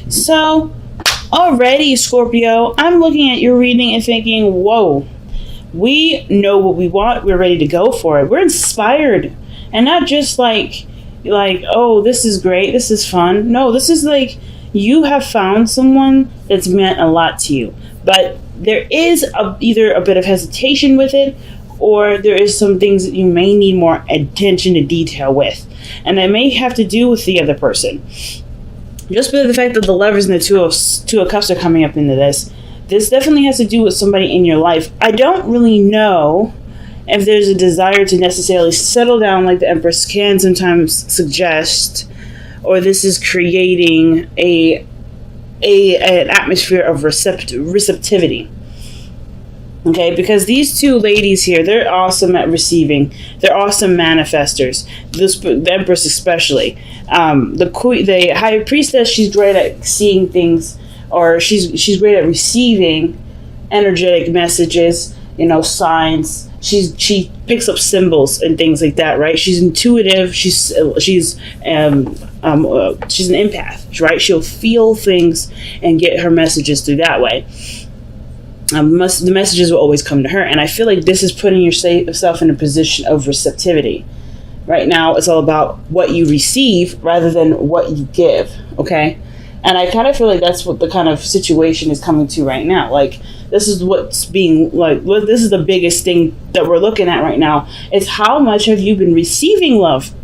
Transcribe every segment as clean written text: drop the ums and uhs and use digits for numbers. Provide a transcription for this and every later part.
So, already, Scorpio, I'm looking at your reading and thinking, whoa, we know what we want. We're ready to go for it. We're inspired. And not just like, oh, this is great. This is fun. No, this is like you have found someone that's meant a lot to you. But there is either a bit of hesitation with it, or there is some things that you may need more attention to detail with. And that may have to do with the other person. Just by the fact that the Lovers and the Two of Cups are coming up into this definitely has to do with somebody in your life. I don't really know if there's a desire to necessarily settle down like the Empress can sometimes suggest, or this is creating an atmosphere of receptivity. Okay, because these two ladies here, they're awesome at receiving. They're awesome manifestors. The Empress especially. The High Priestess, she's great at seeing things, or she's great at receiving energetic messages, signs. She picks up symbols and things like that, right? She's intuitive. She's an empath, right? She'll feel things and get her messages through that way. The messages will always come to her, and I feel like this is putting yourself in a position of receptivity. Right now, it's all about what you receive rather than what you give, okay? And I kind of feel like that's what the kind of situation is coming to right now. Like, this is what's being, this is the biggest thing that we're looking at right now. Is how much have you been receiving love,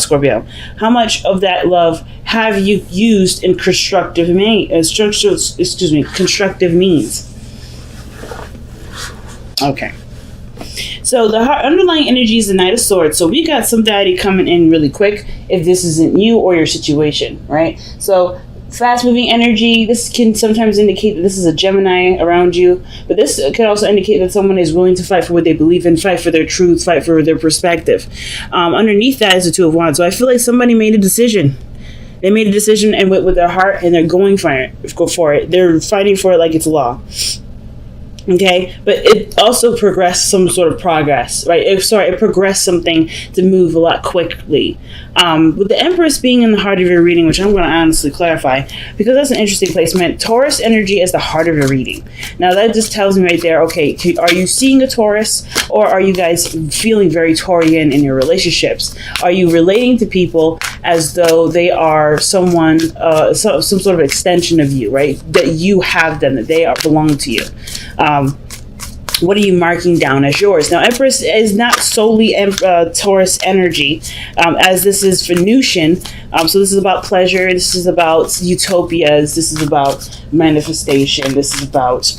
Scorpio? How much of that love have you used in constructive means? Okay. So the underlying energy is the Knight of Swords. So we got somebody coming in really quick if this isn't you or your situation, right? So fast moving energy, this can sometimes indicate that this is a Gemini around you, but this can also indicate that someone is willing to fight for what they believe in, fight for their truth, fight for their perspective. Underneath that is the Two of Wands. So I feel like somebody made a decision. They made a decision and went with their heart, and they're going for it. Go for it. They're fighting for it like it's law. Okay, but it also progressed some sort of progress, right? It progressed something to move a lot quickly. With the Empress being in the heart of your reading, which I'm going to honestly clarify, because that's an interesting placement. Taurus energy is the heart of your reading. Now that just tells me right there, okay, are you seeing a Taurus, or are you guys feeling very Taurian in your relationships? Are you relating to people as though they are someone, some sort of extension of you, right? That you have them, that they belong to you. What are you marking down as yours? Now, Empress is not solely Taurus energy, as this is Venusian. So this is about pleasure. This is about utopias. This is about manifestation. This is about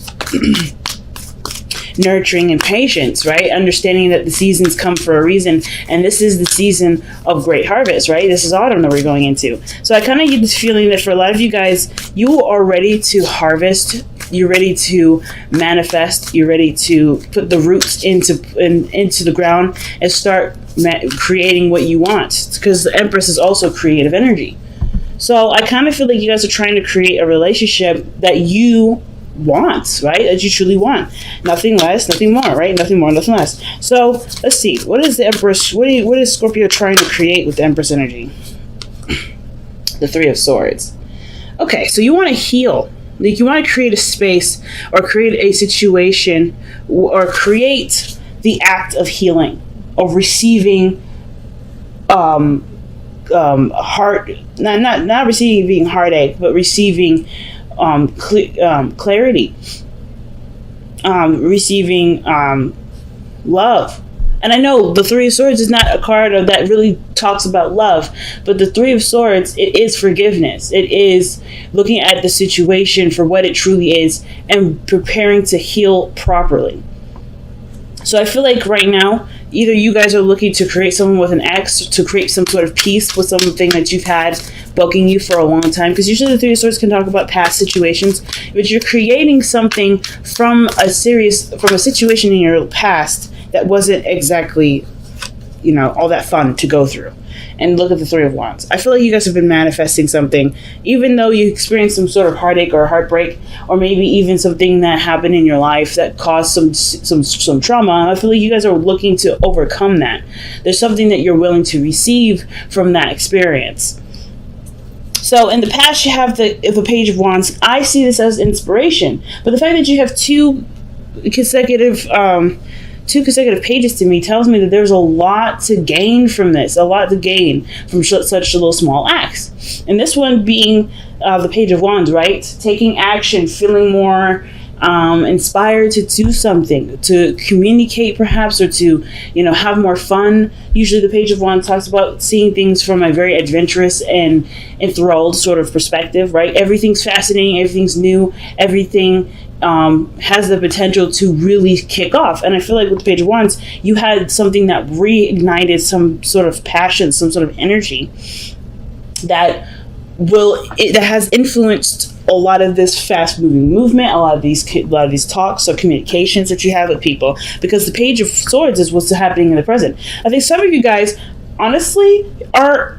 nurturing and patience, right? Understanding that the seasons come for a reason, and this is the season of great harvest, right? This is autumn that we're going into. So I kind of get this feeling that for a lot of you guys, you are ready to harvest. You're ready to manifest. You're ready to put the roots into the ground and start creating what you want. Because the Empress is also creative energy. So I kind of feel like you guys are trying to create a relationship that you want, right? That you truly want. Nothing less, nothing more, right? Nothing more, nothing less. So let's see. What is the Empress? What is Scorpio trying to create with the Empress energy? The Three of Swords. Okay, so you want to heal. Like, you want to create a space or create a situation or create the act of healing, of receiving not receiving heartache, but receiving clarity, receiving love. And I know the Three of Swords is not a card that really talks about love, but the Three of Swords, it is forgiveness. It is looking at the situation for what it truly is and preparing to heal properly. So I feel like right now, either you guys are looking to create someone with an ex, to create some sort of peace with something that you've had bugging you for a long time, because usually the Three of Swords can talk about past situations, but you're creating something from a situation in your past that wasn't exactly, all that fun to go through. And look at the Three of Wands. I feel like you guys have been manifesting something, even though you experienced some sort of heartache or heartbreak, or maybe even something that happened in your life that caused some trauma. I feel like you guys are looking to overcome that. There's something that you're willing to receive from that experience. So in the past, you have the Page of Wands. I see this as inspiration, but the fact that you have consecutive pages to me tells me that there's a lot to gain from this, a lot to gain from such little small acts. And this one being the Page of Wands, right? Taking action, feeling more inspired to do something, to communicate perhaps, or to, have more fun. Usually the Page of Wands talks about seeing things from a very adventurous and enthralled sort of perspective, right? Everything's fascinating, everything's new, everything has the potential to really kick off. And I feel like with the Page of Wands, you had something that reignited some sort of passion, some sort of energy that has influenced a lot of this fast moving movement, a lot of these talks or communications that you have with people, because the Page of Swords is what's happening in the present. I think some of you guys honestly are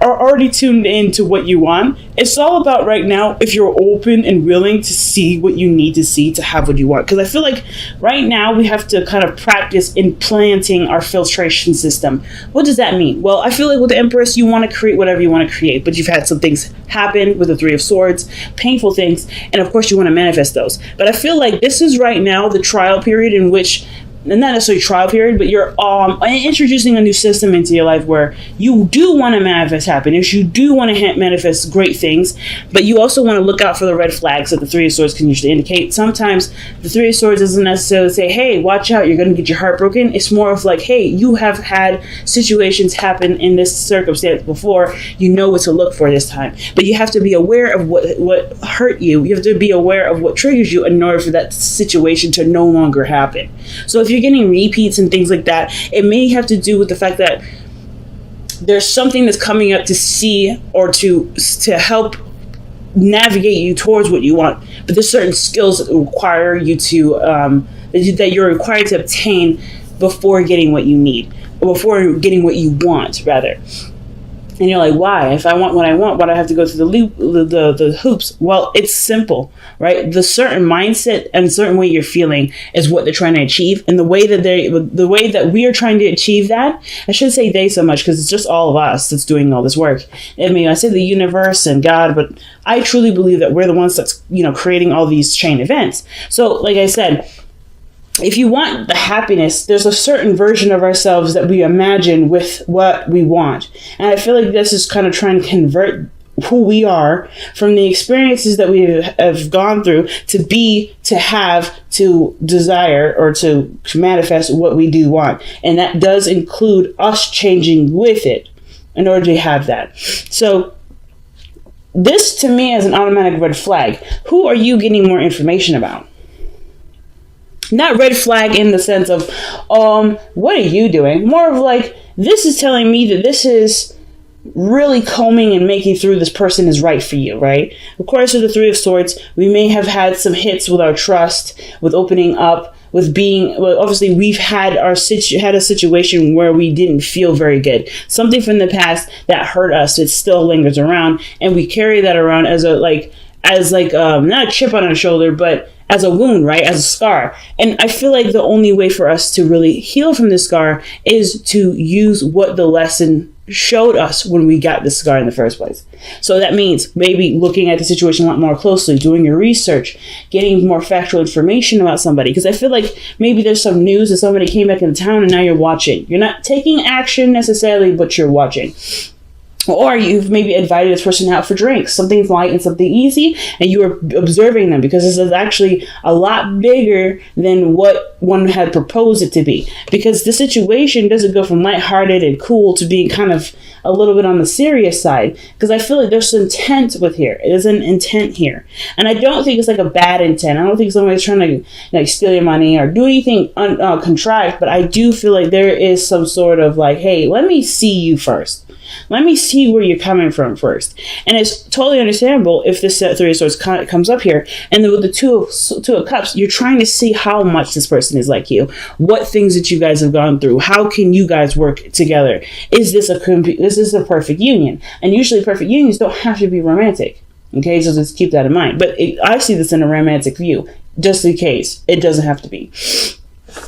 already tuned into what you want. It's all about right now if you're open and willing to see what you need to see to have what you want. Because I feel like right now we have to kind of practice implanting our filtration system. What does that mean? Well, I feel like with the Empress, you want to create whatever you want to create, but you've had some things happen with the Three of Swords, painful things, and of course you want to manifest those. But I feel like this is right now the trial period in which, not necessarily trial period, but you're introducing a new system into your life where you do want to manifest happiness, you do want to manifest great things, but you also want to look out for the red flags that the Three of Swords can usually indicate. Sometimes the Three of Swords doesn't necessarily say, hey, watch out, you're going to get your heart broken. It's more of like, hey, you have had situations happen in this circumstance before, you know what to look for this time. But you have to be aware of what hurt you. You have to be aware of what triggers you in order for that situation to no longer happen. So if you're getting repeats and things like that, it may have to do with the fact that there's something that's coming up to see or to help navigate you towards what you want. But there's certain skills that require you to that you're required to obtain before getting what you need, or before getting what you want, rather. And you're like, why? If I want what I want, why do I have to go through the hoops? Well, it's simple, right? The certain mindset and certain way you're feeling is what they're trying to achieve. And the way that we are trying to achieve that, I shouldn't say they so much because it's just all of us that's doing all this work. I mean, I say the universe and God, but I truly believe that we're the ones that's, creating all these chain events. So like I said, if you want the happiness, there's a certain version of ourselves that we imagine with what we want. And I feel like this is kind of trying to convert who we are from the experiences that we have gone through to have, to desire, or to manifest what we do want. And that does include us changing with it in order to have that. So this to me is an automatic red flag. Who are you getting more information about? Not red flag in the sense of, what are you doing? More of like, this is telling me that this is really combing and making through this person is right for you, right? Of course, with the Three of Swords, we may have had some hits with our trust, with opening up, with being, well, obviously we've had a situation where we didn't feel very good. Something from the past that hurt us, it still lingers around, and we carry that around as not a chip on our shoulder, but as a wound, right? As a scar. And I feel like the only way for us to really heal from this scar is to use what the lesson showed us when we got the scar in the first place. So that means maybe looking at the situation a lot more closely, doing your research, getting more factual information about somebody. Because I feel like maybe there's some news that somebody came back into town and now you're watching. You're not taking action necessarily, but you're watching. Or you've maybe invited this person out for drinks, something light and something easy, and you are observing them because this is actually a lot bigger than what one had proposed it to be. Because the situation doesn't go from lighthearted and cool to being kind of a little bit on the serious side. Because I feel like there's intent with here. There's an intent here. And I don't think it's like a bad intent. I don't think somebody's trying to steal your money or do anything contrived. But I do feel like there is some sort of like, hey, let me see you first. Let me see where you're coming from first. And it's totally understandable if this Three of Swords comes up here. And then with the Two of Cups, you're trying to see how much this person is like you. What things that you guys have gone through. How can you guys work together? Is this a perfect union? And usually perfect unions don't have to be romantic. Okay, so just keep that in mind. But I see this in a romantic view. Just in case. It doesn't have to be.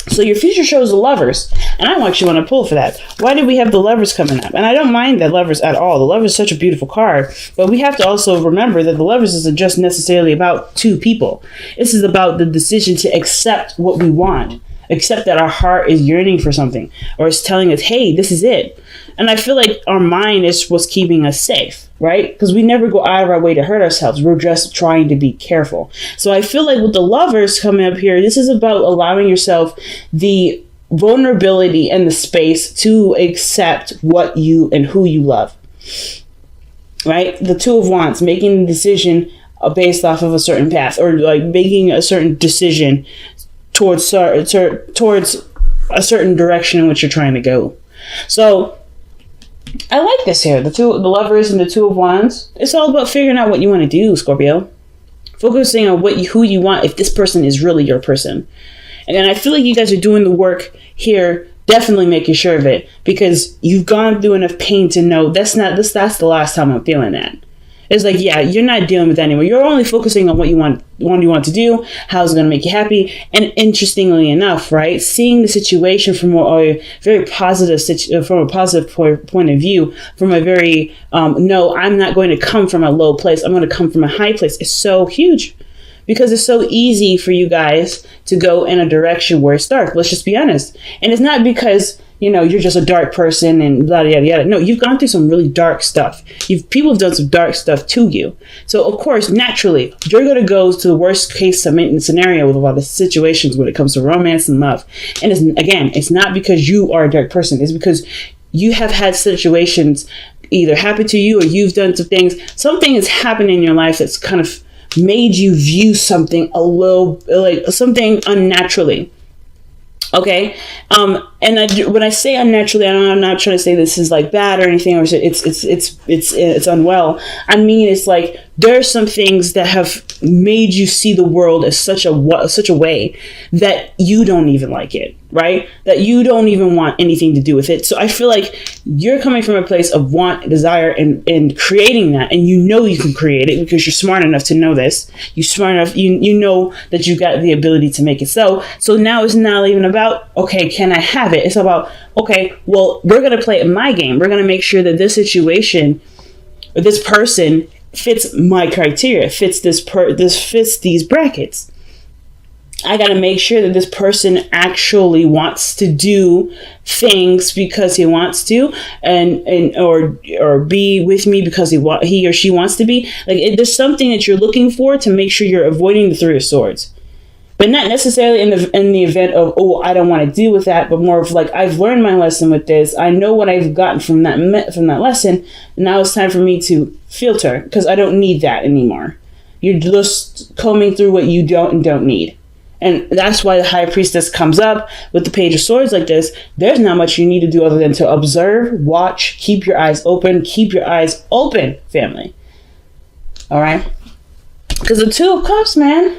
So your future shows the Lovers, and I actually want to pull for that. Why did we have the Lovers coming up? And I don't mind the Lovers at all. The Lovers is such a beautiful card, but we have to also remember that the Lovers isn't just necessarily about two people. This is about the decision to accept what we want, accept that our heart is yearning for something, or it's telling us, hey, this is it. And I feel like our mind is what's keeping us safe, right? Because we never go out of our way to hurt ourselves. We're just trying to be careful. So I feel like with the Lovers coming up here, this is about allowing yourself the vulnerability and the space to accept what you and who you love, right? The Two of Wands, making the decision based off of a certain path, or like making a certain decision towards a certain direction in which you're trying to go. So I like this here. The Lovers and the Two of Wands. It's all about figuring out what you want to do, Scorpio. Focusing on who you want, if this person is really your person. And then I feel like you guys are doing the work here, definitely making sure of it, because you've gone through enough pain to know that's the last time I'm feeling that. It's like, yeah, you're not dealing with that anymore. You're only focusing on what you want to do, how it's going to make you happy. And interestingly enough, right, seeing the situation from a very positive point of view, from a very, no, I'm not going to come from a low place. I'm going to come from a high place. It's so huge, because it's so easy for you guys to go in a direction where it's dark. Let's just be honest. And it's not because, you're just a dark person and blah, yada, yada. No, you've gone through some really dark stuff. People have done some dark stuff to you. So, of course, naturally, you're going to go to the worst case scenario with a lot of situations when it comes to romance and love. And it's not because you are a dark person. It's because you have had situations either happen to you, or you've done some things. Something has happened in your life that's kind of made you view something a little, like something unnaturally. Okay. When I say unnaturally, I'm not trying to say this is like bad or anything, or it's unwell. I mean, it's like there's some things that have made you see the world as such a way that you don't even like it, right? That you don't even want anything to do with it. So I feel like you're coming from a place of want, desire, and creating that, and you can create it because you're smart enough to know this. You're smart enough, you know that you got the ability to make it so. So now it's not even about, okay, can I have it? It's about, okay, well, we're going to play it my game. We're going to make sure that this situation, or this person, fits my criteria, fits fits these brackets. I got to make sure that this person actually wants to do things because he wants to, or be with me because he or she wants to be. Like, there's something that you're looking for to make sure you're avoiding the Three of Swords. But not necessarily in the event of, oh, I don't want to deal with that, but more of like, I've learned my lesson with this. I know what I've gotten from that lesson. And now it's time for me to filter, because I don't need that anymore. You're just combing through what you don't and don't need. And that's why the High Priestess comes up with the Page of Swords like this. There's not much you need to do other than to observe, watch, keep your eyes open. Keep your eyes open, family. All right? Because the Two of Cups, man.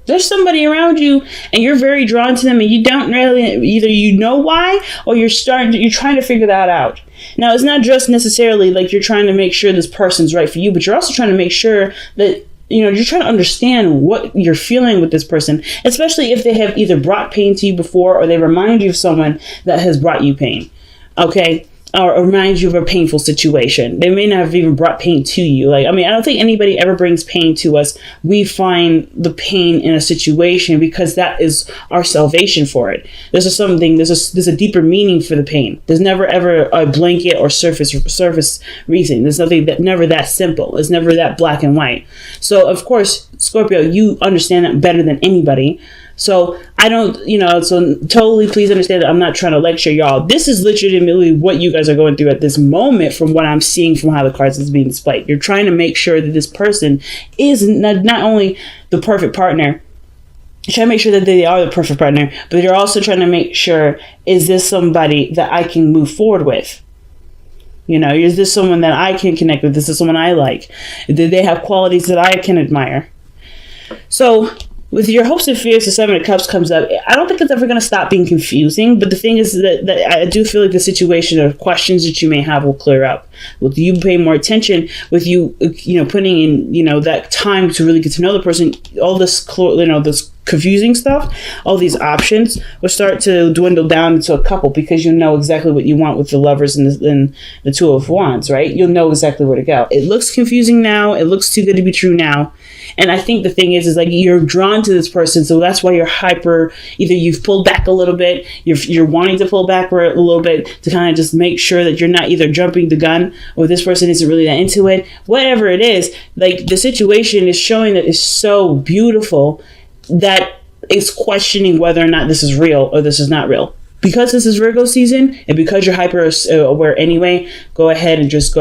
There's somebody around you and you're very drawn to them, and you don't really, either you know why, or you're trying to figure that out. Now, it's not just necessarily like you're trying to make sure this person's right for you, but you're also trying to make sure that, you're trying to understand what you're feeling with this person, especially if they have either brought pain to you before, or they remind you of someone that has brought you pain. Okay? Or remind you of a painful situation. They may not have even brought pain to you. I don't think anybody ever brings pain to us. We find the pain in a situation because that is our salvation for it. There's a deeper meaning for the pain. There's never ever a blanket or surface reason. There's never that simple. It's never that black and white. So of course, Scorpio, you understand that better than anybody. So I don't, so totally please understand that I'm not trying to lecture y'all. This is legitimately what you guys are going through at this moment from what I'm seeing from how the cards is being displayed. You're trying to make sure that this person is not only the perfect partner, you're trying to make sure that they are the perfect partner, but you're also trying to make sure, is this somebody that I can move forward with? Is this someone that I can connect with? Is this someone I like? Do they have qualities that I can admire? So with your hopes and fears, the Seven of Cups comes up. I don't think it's ever going to stop being confusing, but the thing is that I do feel like the situation or questions that you may have will clear up. With you paying more attention, with you, putting in, that time to really get to know the person, all this, this confusing stuff, all these options will start to dwindle down into a couple, because you know exactly what you want with the Lovers and the Two of Wands, right? You'll know exactly where to go. It looks confusing now. It looks too good to be true now. And I think the thing is like you're drawn to this person, so that's why you're hyper. Either you've pulled back a little bit, you're wanting to pull back a little bit to kind of just make sure that you're not either jumping the gun or this person isn't really that into it. Whatever it is, like the situation is showing that it's so beautiful that it's questioning whether or not this is real or this is not real. Because this is Virgo season, and because you're hyper aware anyway, go ahead and just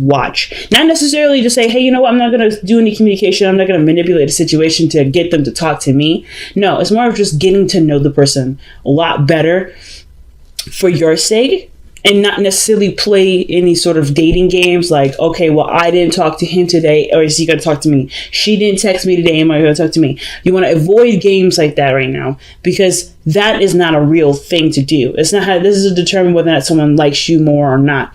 watch. Not necessarily just say, hey, you know what, I'm not going to do any communication. I'm not going to manipulate a situation to get them to talk to me. No, it's more of just getting to know the person a lot better for your sake, and not necessarily play any sort of dating games like, okay, well, I didn't talk to him today, or is he going to talk to me? She didn't text me today, am I going to talk to me? You want to avoid games like that right now, because that is not a real thing to do. It's not how this is to determine whether or not someone likes you more or not.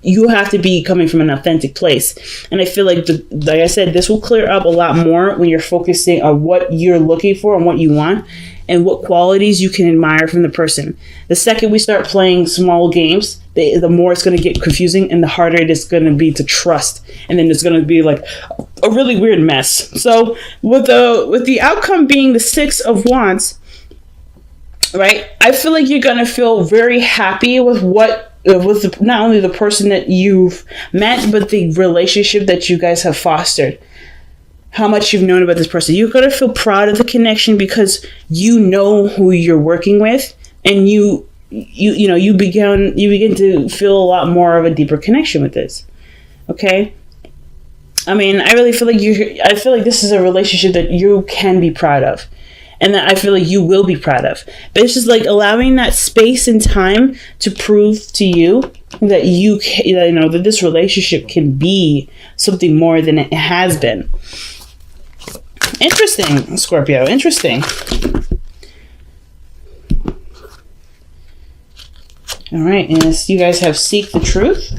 You have to be coming from an authentic place. And I feel like, like I said, this will clear up a lot more when you're focusing on what you're looking for and what you want, and what qualities you can admire from the person. The second we start playing small games, the more it's going to get confusing, and the harder it is going to be to trust. And then it's going to be like a really weird mess. So with the outcome being the Six of Wands, right? I feel like you're going to feel very happy with not only the person that you've met, but the relationship that you guys have fostered. How much you've known about this person. You're going to feel proud of the connection because you know who you're working with, and you begin to feel a lot more of a deeper connection with this. Okay? I mean, I really feel like this is a relationship that you can be proud of, and that I feel like you will be proud of. But it's just like allowing that space and time to prove to you that that this relationship can be something more than it has been. Interesting, Scorpio. Interesting. All right, and you guys have Seek the Truth.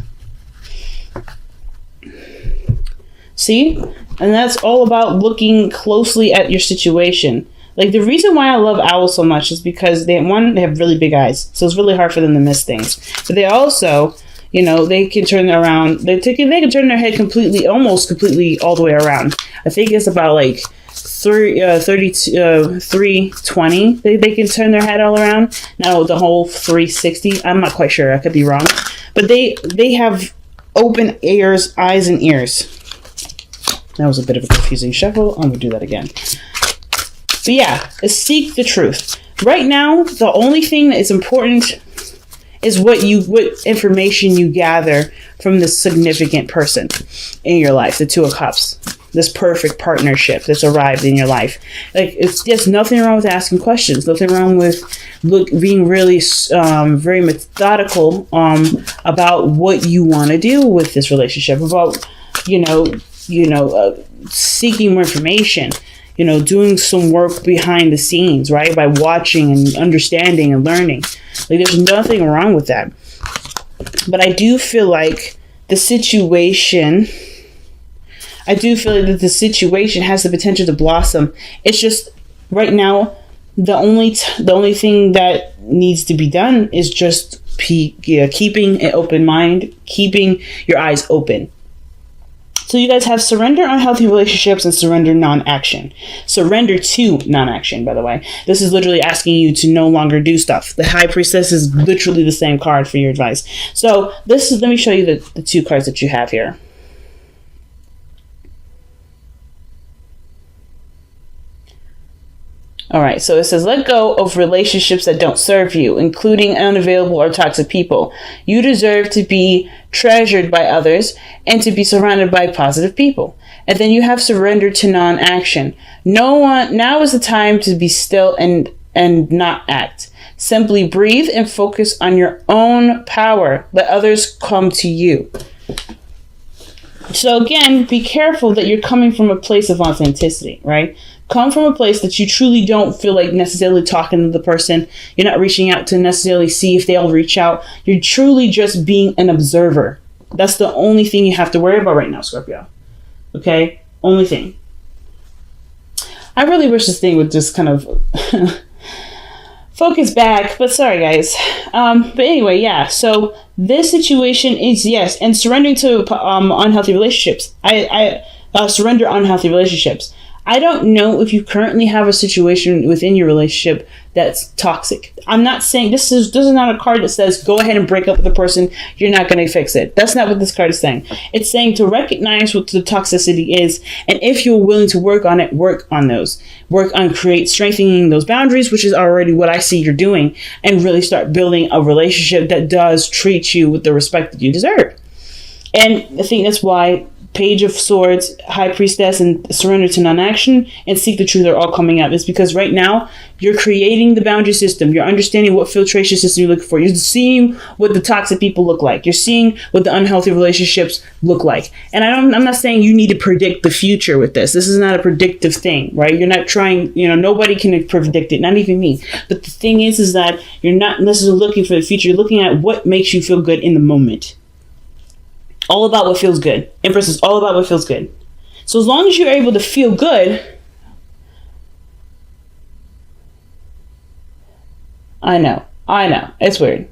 See? And that's all about looking closely at your situation. Like, the reason why I love owls so much is because they have really big eyes, so it's really hard for them to miss things. But they also, they can turn around. They can turn their head almost completely all the way around. I think it's about like 320. They can turn their head all around. Now the whole 360. I'm not quite sure. I could be wrong. But they have open eyes and ears. That was a bit of a confusing shuffle. I'm gonna do that again. But yeah, seek the truth. Right now, the only thing that is important is what information you gather from this significant person in your life, the Two of Cups, this perfect partnership that's arrived in your life. Like, it's just nothing wrong with asking questions, nothing wrong with being really very methodical about what you want to do with this relationship, about seeking more information, doing some work behind the scenes, right? By watching and understanding and learning. Like, there's nothing wrong with that. But I do feel like the situation has the potential to blossom. It's just right now, the only thing that needs to be done is just keeping an open mind, keeping your eyes open. So you guys have surrender unhealthy relationships and surrender non-action. Surrender to non-action, by the way. This is literally asking you to no longer do stuff. The High Priestess is literally the same card for your advice. So let me show you the two cards that you have here. All right, so it says, let go of relationships that don't serve you, including unavailable or toxic people. You deserve to be treasured by others and to be surrounded by positive people. And then you have surrender to non-action. Now is the time to be still and not act. Simply breathe and focus on your own power. Let others come to you. So again, be careful that you're coming from a place of authenticity, right? Come from a place that you truly don't feel like necessarily talking to the person. You're not reaching out to necessarily see if they'll reach out. You're truly just being an observer. That's the only thing you have to worry about right now, Scorpio. Okay? Only thing. I really wish this thing would just kind of focus back, but sorry, guys. But anyway, yeah. So this situation is, yes, and surrendering to unhealthy relationships. I surrender unhealthy relationships. I don't know if you currently have a situation within your relationship that's toxic. I'm not saying this is not a card that says go ahead and break up with the person. You're not going to fix it. That's not what this card is saying. It's saying to recognize what the toxicity is, and if you're willing to work on it, work on those. Work on strengthening those boundaries, which is already what I see you're doing, and really start building a relationship that does treat you with the respect that you deserve. And I think that's why Page of Swords, High Priestess, and Surrender to Non-Action, and Seek the Truth are all coming up. It's because right now, you're creating the boundary system. You're understanding what filtration system you're looking for. You're seeing what the toxic people look like. You're seeing what the unhealthy relationships look like. And I'm not saying you need to predict the future with this. This is not a predictive thing, right? You're not trying, nobody can predict it, not even me. But the thing is that you're not necessarily looking for the future. You're looking at what makes you feel good in the moment. All about what feels good. Empress is all about what feels good. So as long as you're able to feel good, I know, it's weird,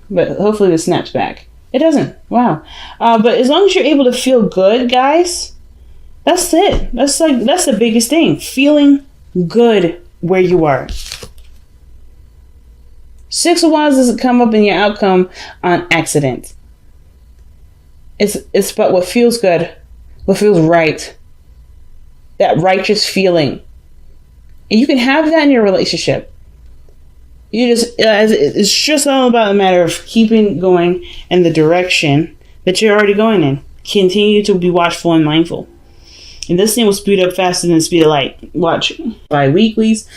but hopefully this snaps back. It doesn't. Wow. But as long as you're able to feel good, guys, that's it. That's the biggest thing. Feeling good where you are. Six of Wands doesn't come up in your outcome on accident. It's about what feels good, what feels right. That righteous feeling. And you can have that in your relationship. It's just all about a matter of keeping going in the direction that you're already going in. Continue to be watchful and mindful. And this thing will speed up faster than the speed of light. Watch. Bi-weeklies.